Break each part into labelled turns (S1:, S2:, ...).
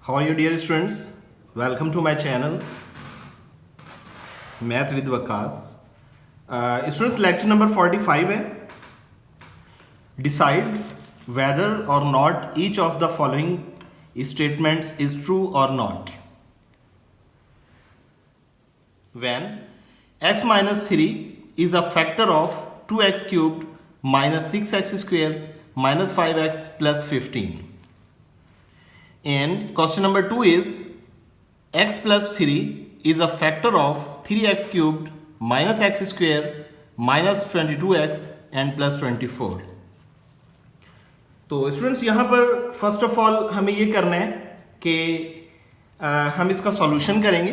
S1: How are you, dear students? Welcome to my channel, Math with Vakas. Students, lecture number 45 है. Decide whether or not each of the following statements is true or not. When x minus 3 is a factor of 2x cubed minus 6x square minus 5x plus 15. And question number 2 is x plus 3 is a factor of 3x cubed minus x square minus 22x and plus 24. तो students यहाँ पर first of all हमें ये करना है कि हम इसका सॉल्यूशन करेंगे.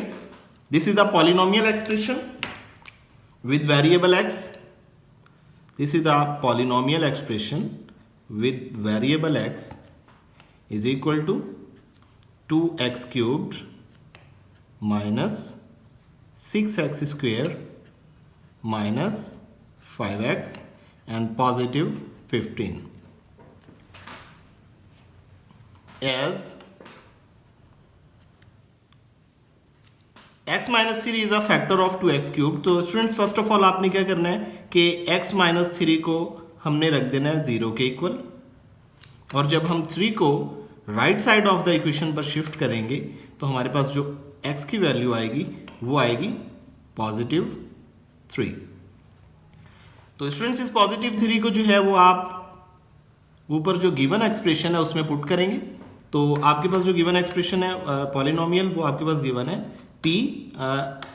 S1: This is the polynomial expression with variable x. This is a polynomial expression with variable x is equal to 2x cubed minus 6x square minus 5x and positive 15. As x minus 3 is a factor of 2x cube. तो students first of all आपने क्या करना है कि x minus 3 को हमने रख देना है 0 के इक्वल, और जब हम 3 को right side of the equation पर शिफ्ट करेंगे तो हमारे पास जो x की वैल्यू आएगी वो आएगी पॉजिटिव 3. तो स्टूडेंट्स इस पॉजिटिव 3 को जो है वो आप ऊपर जो गिवन एक्सप्रेशन है उसमें पुट करेंगे. तो आपके पास जो गिवन एक्सप्रेशन है पॉलिनोमियल वो आपके पास गिवन है p.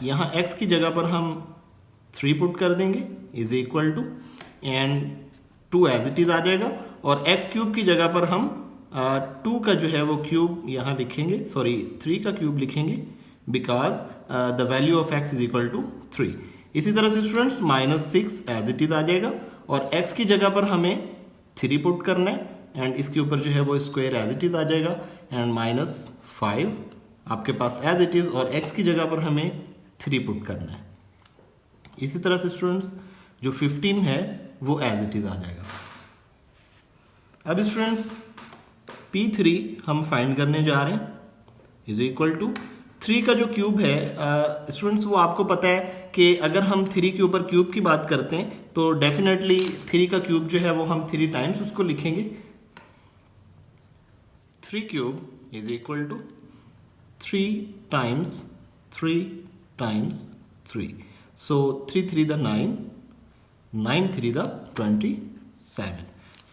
S1: यहाँ x की जगह पर हम 3 पुट कर देंगे is equal to and 2 as it is आ जाएगा, और x क्यूब की जगह पर हम 2 का जो है वो क्यूब यहाँ लिखेंगे, सॉरी 3 का क्यूब लिखेंगे because the value of x is equal to 3. इसी तरह से students minus 6 as it is आ जाएगा और x की जगह पर हमें 3 पुट करना है एंड इसके ऊपर जो है वो स्क्वायर एज इट इज आ जाएगा एंड माइनस 5 आपके पास एज इट इज, और x की जगह पर हमें 3 पुट करना है. इसी तरह से स्टूडेंट्स जो 15 है वो एज इट इज आ जाएगा. अब स्टूडेंट्स p3 हम फाइंड करने जा रहे हैं इज इक्वल टू 3 का जो क्यूब है स्टूडेंट्स वो आपको पता है कि अगर हम 3 के ऊपर क्यूब की बात करते हैं तो डेफिनेटली 3 का क्यूब जो है वो हम 3 टाइम्स उसको लिखेंगे. 3 cube is equal to 3 times 3 times 3. So 3 3 the 9, 9 3 the 27.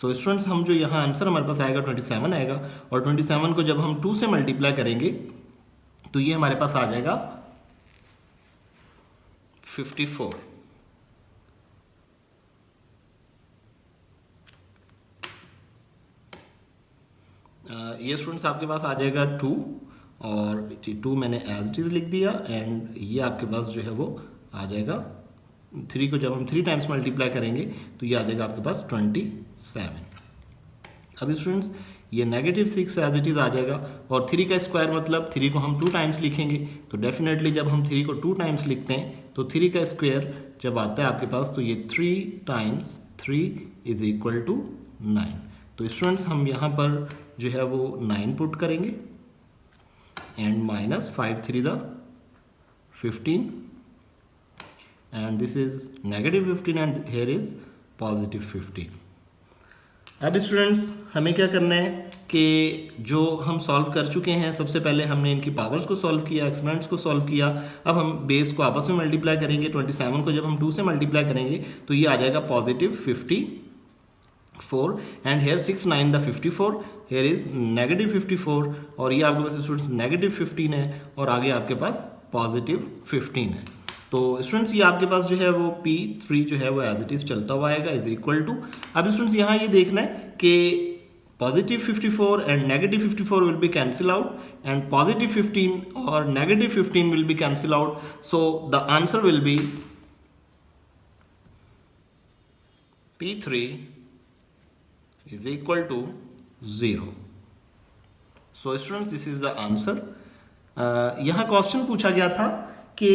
S1: So students हम जो यहाँ आंसर हमारे पास आएगा 27 आएगा, और 27 को जब हम 2 से मल्टीप्लाई करेंगे तो ये हमारे पास आ जाएगा 54. ये स्टूडेंट्स आपके पास आ जाएगा 2, और 2 मैंने एज इट इज लिख दिया एंड ये आपके पास जो है वो आ जाएगा 3 को जब हम 3 टाइम्स मल्टीप्लाई करेंगे तो ये आ जाएगा आपके पास 27. अब स्टूडेंट्स ये नेगेटिव 6 एज इट इज आ जाएगा, और 3 का स्क्वायर मतलब 3 को हम 2 टाइम्स लिखेंगे, तो डेफिनेटली जब हम 3 को 2 टाइम्स लिखते हैं तो 3 का स्क्वायर जब आता है आपके पास तो ये 3 टाइम्स 3 इज इक्वल टू 9. तो स्टूडेंट्स हम यहाँ पर जो है वो 9 पुट करेंगे and minus 5 3 the 15 and this is negative 15 and here is positive 15. अब स्टूडेंट्स हमें क्या करना है कि जो हम सॉल्व कर चुके हैं सबसे पहले हमने इनकी पावर्स को सॉल्व किया, एक्सपेरेंट्स को सॉल्व किया. अब हम बेस को आपस में मल्टीप्लाई करेंगे. 27 को जब हम 2 से मल्टीप्लाई करेंगे तो ये आ जाएगा positive 54 and here 6 9 the 54, here is negative 54, और ये आपके पास स्टूडेंट्स नेगेटिव 15 है और आगे आपके पास पॉजिटिव 15 है. तो स्टूडेंट्स ये आपके पास जो है वो p3 जो है वो एज इट इज चलता हुआ आएगा इज इक्वल टू. अब स्टूडेंट्स यहाँ ये देखना है कि positive 54 and negative 54 will be cancel out and positive 15 और negative 15 will be cancel out. So the answer will be p3 is equal to 0. So students this is the answer. यहाँ question पूछा गया था कि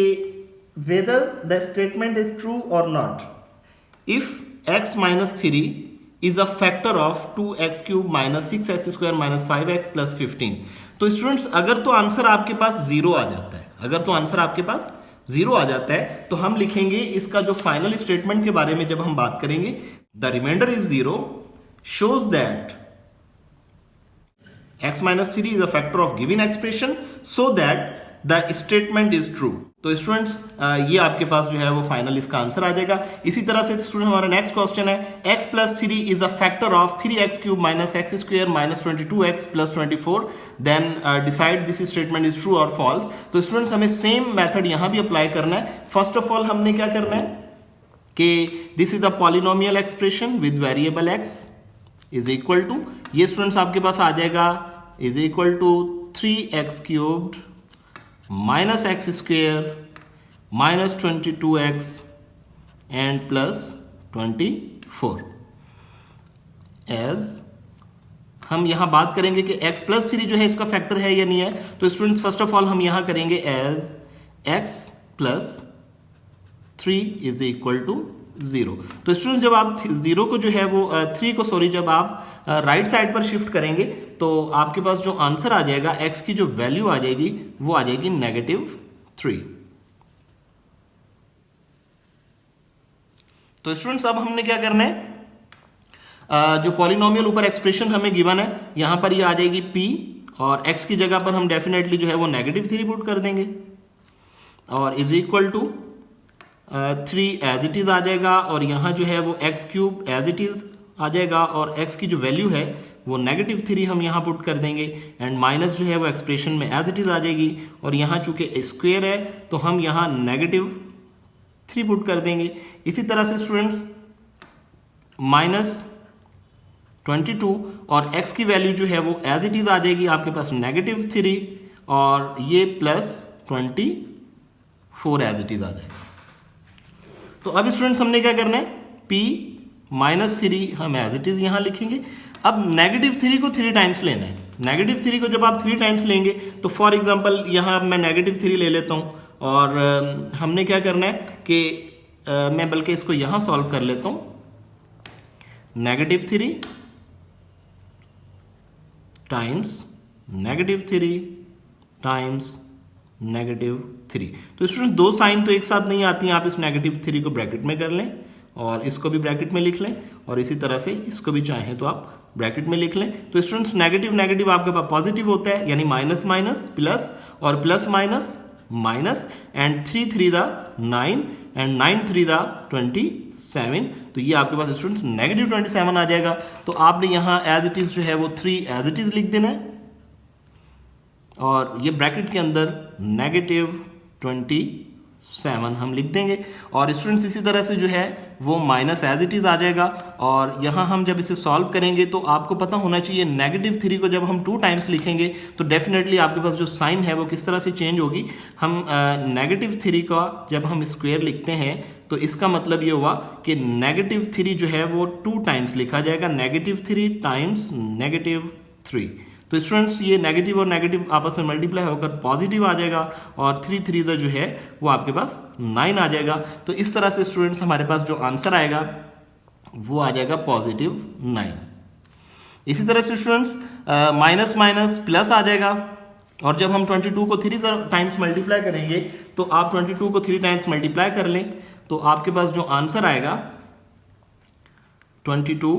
S1: whether the statement is true or not if x minus 3 is a factor of 2x³ minus 6x² minus 5x plus 15। तो students अगर तो answer आपके पास zero आ जाता है, अगर तो आंसर आपके पास जीरो आ जाता है तो हम लिखेंगे इसका जो फाइनल स्टेटमेंट के बारे में जब हम बात करेंगे, the reminder is zero shows that x minus 3 is a factor of given expression so that the statement is true। तो स्टूडेंट्स ये आपके पास जो है वो फाइनल इसका आंसर आ जाएगा। इसी तरह से स्टूडेंट हमारा नेक्स्ट क्वेश्चन है x plus 3 is a factor of 3x³ minus x² minus 22x plus 24, then decide this statement is true or false। तो स्टूडेंट्स हमें सेम मेथड यहाँ भी अप्लाई करना है। फर्स्ट ऑफ ऑल हमने क्या करना है कि this is a polynomial expression with variable x is equal to, ये स्टूडेंट्स आपके पास आ जाएगा is equal to 3x³ minus x² minus 22x and plus 24। As हम यहां बात करेंगे कि x प्लस 3 जो है इसका फैक्टर है या नहीं है, तो स्टूडेंट्स फर्स्ट ऑफ ऑल हम यहां करेंगे as x plus 3 is equal to 0। तो स्टूडेंट्स जब आप 0 को जो है वो 3 को सॉरी जब आप राइट साइड पर शिफ्ट करेंगे तो आपके पास जो आंसर आ जाएगा x की जो वैल्यू आ जाएगी वो आ जाएगी -3। तो स्टूडेंट्स अब हमने क्या करना है, जो पॉलिनोमियल ऊपर एक्सप्रेशन हमें गिवन है यहां पर ये आ जाएगी p और x की जगह पर हम डेफिनेटली जो है वो -3 पुट कर देंगे और is equal to 3 as it is आ जाएगा और यहाँ जो है वो x³ एज इट इज आ जाएगा और x की जो वैल्यू है वो -3 हम यहाँ पुट कर देंगे एंड माइनस जो है वो एक्सप्रेशन में एज इट इज आ जाएगी और यहाँ चूंकि स्क्वायर है तो हम यहाँ -3 पुट कर देंगे। इसी तरह से स्टूडेंट्स -22 और x की वैल्यू जो है वो एज इट इज आ जाएगी आपके पास -3 और ये +24 एज इट इज आ जाएगा। तो अब स्टूडेंट्स हमने क्या करना है, p -3 हम एज इट इज यहां लिखेंगे। अब -3 को 3 टाइम्स लेना है। -3 को जब आप 3 टाइम्स लेंगे तो फॉर एग्जांपल यहां मैं -3 ले लेता हूं और हमने क्या करना है कि मैं बल्कि इसको यहां सॉल्व कर लेता हूं। -3 टाइम्स -3 टाइम्स -3। तो स्टूडेंट दो साइन तो एक साथ नहीं आती हैं, आप इस -3 को ब्रैकेट में कर लें और इसको भी ब्रैकेट में लिख लें और इसी तरह से इसको भी चाहें तो आप ब्रैकेट में लिख लें। तो स्टूडेंट्स नेगेटिव आपके पास पॉजिटिव होता है यानी माइनस माइनस प्लस और plus minus minus and 3 3 the 9 and 9 3 the 27। तो ये आपके पास स्टूडेंट्स -27 आ जाएगा। तो आपने यहाँ एज इट इज जो है वो 3 एज इट इज लिख देना है और ये ब्रैकेट के अंदर -27 हम लिख देंगे और स्टूडेंट्स इसी तरह से जो है वो माइनस एज इट इज आ जाएगा और यहाँ हम जब इसे सॉल्व करेंगे तो आपको पता होना चाहिए -3 को जब हम 2 टाइम्स लिखेंगे तो डेफिनेटली आपके पास जो साइन है वो किस तरह से चेंज होगी। हम -3 का जब हम स्क्वायर लिखते हैं तो इसका मतलब ये हुआ कि -3 जो है वो 2 टाइम्स लिखा जाएगा, -3 टाइम्स -3। तो स्टूडेंट्स ये नेगेटिव और नेगेटिव आपस में मल्टीप्लाई होकर पॉजिटिव आ जाएगा और 3 3 जो है वो आपके पास 9 आ जाएगा। तो इस तरह से स्टूडेंट्स हमारे पास जो आंसर आएगा वो आ जाएगा +9। इसी तरह से स्टूडेंट्स माइनस माइनस प्लस आ जाएगा और जब हम 22 को 3 टाइम्स मल्टीप्लाई करेंगे तो आप 22 को 3 टाइम्स मल्टीप्लाई कर लें तो आपके पास जो आंसर आएगा 22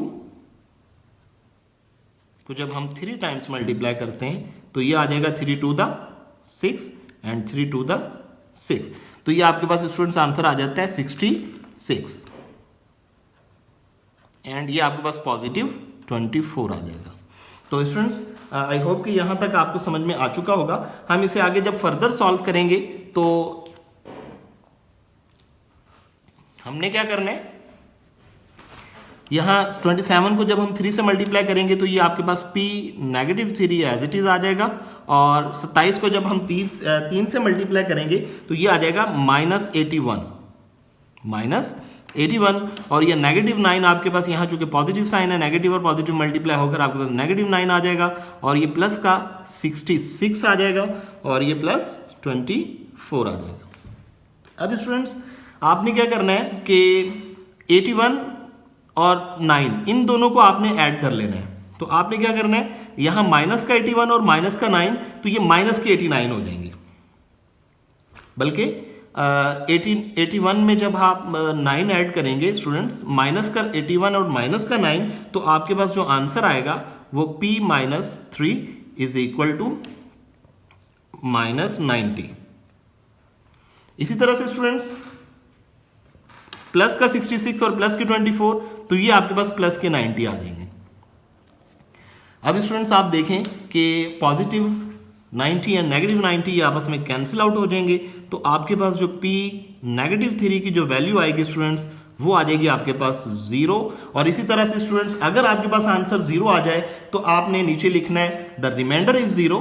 S1: तो जब हम 3 टाइम्स मल्टीप्लाई करते हैं तो ये आ जाएगा 3 2 द 6 एंड 3 2 द 6। तो ये आपके पास स्टूडेंट्स आंसर आ जाता है 66 एंड ये आपके पास +24 आ जाएगा। तो स्टूडेंट्स आई होप कि यहां तक आपको समझ में आ चुका होगा। हम इसे आगे जब फर्दर सॉल्व करेंगे तो हमने क्या करना है, यहाँ 27 को जब हम 3 से मल्टीप्लाई करेंगे तो ये आपके पास p -3 एज इट इज आ जाएगा और 27 को जब हम 3 से मल्टीप्लाई करेंगे तो ये आ जाएगा -81 और ये -9 आपके पास यहाँ चूंकि पॉजिटिव साइन है, नेगेटिव और पॉजिटिव मल्टीप्लाई होकर आपके पास -9 आ जाएगा और ये प्लस का 66 आ जाएगा और ये +24 आ जाएगा। अब स्टूडेंट्स आपने क्या करना है कि 81 और 9 इन दोनों को आपने ऐड कर लेना है। तो आपने क्या करना है, यहां माइनस का 81 और माइनस का 9, तो ये माइनस के 89 हो जाएंगे। बल्कि 81 में जब आप 9 ऐड करेंगे स्टूडेंट्स, माइनस का 81 और माइनस का 9, तो आपके पास जो आंसर आएगा वो p minus 3 is equal to minus 90। इसी तरह से स्टूडेंट्स प्लस का 66 और प्लस के 24, तो ये आपके पास प्लस के 90 आ जाएंगे। अब स्टूडेंट्स आप देखें कि पॉजिटिव 90 या नेगेटिव 90 ये आपस में कैंसिल आउट हो जाएंगे, तो आपके पास जो p नेगेटिव 3 की जो वैल्यू आएगी स्टूडेंट्स, वो आ जाएगी आपके पास 0। और इसी तरह से स्टूडेंट्स अगर आपके पास आंसर 0 आ जाए तो आपने नीचे लिखना है the reminder is 0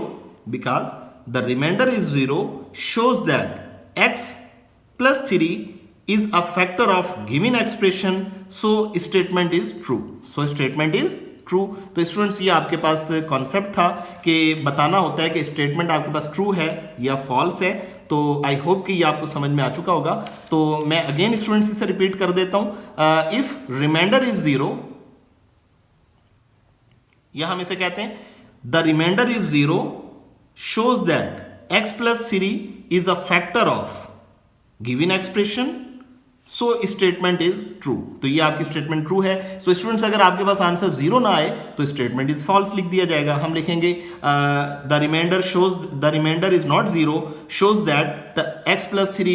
S1: because the reminder is 0 shows that x plus 3 is a factor of given expression, so statement is true. So statement is true. तो स्टूडेंट्स ये आपके पास कॉन्सेप्ट था कि बताना होता है कि स्टेटमेंट आपके पास ट्रू है या फॉल्स है। तो आई होप कि ये आपको समझ में आ चुका होगा। तो मैं अगेन स्टूडेंट्स इसे रिपीट कर देता हूं। इफ रिमाइंडर इज 0, या हम इसे कहते हैं the reminder is 0 shows that x plus 3 is a factor of given expression, so statement is true. तो ये आपकी स्टेटमेंट ट्रू है। सो स्टूडेंट्स अगर आपके पास आंसर 0 ना आए तो स्टेटमेंट इज फॉल्स लिख दिया जाएगा। हम लिखेंगे the reminder is not 0 shows that the x plus 3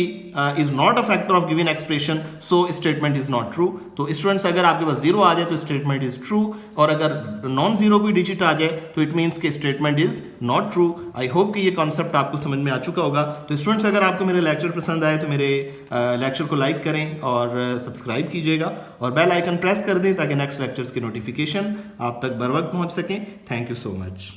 S1: is not a factor of given expression, so statement is not true. तो स्टूडेंट्स अगर आपके पास 0 आ जाए तो स्टेटमेंट इज ट्रू, और अगर नॉन जीरो कोई डिजिट आ जाए तो इट मीन्स कि statement is not true. I hope कि ये कॉन्सेप्ट आपको समझ में आ चुका होगा। तो स्टूडेंट्स अगर आपको मेरे लेक्चर पसंद आए तो मेरे लेक्चर को लाइक करें और सब्सक्राइब कीजिएगा और बेल आइकन प्रेस कर दें ताकि नेक्स्ट लेक्चर्स की नोटिफिकेशन आप तक बर वक्त पहुंच सकें। Thank you so much.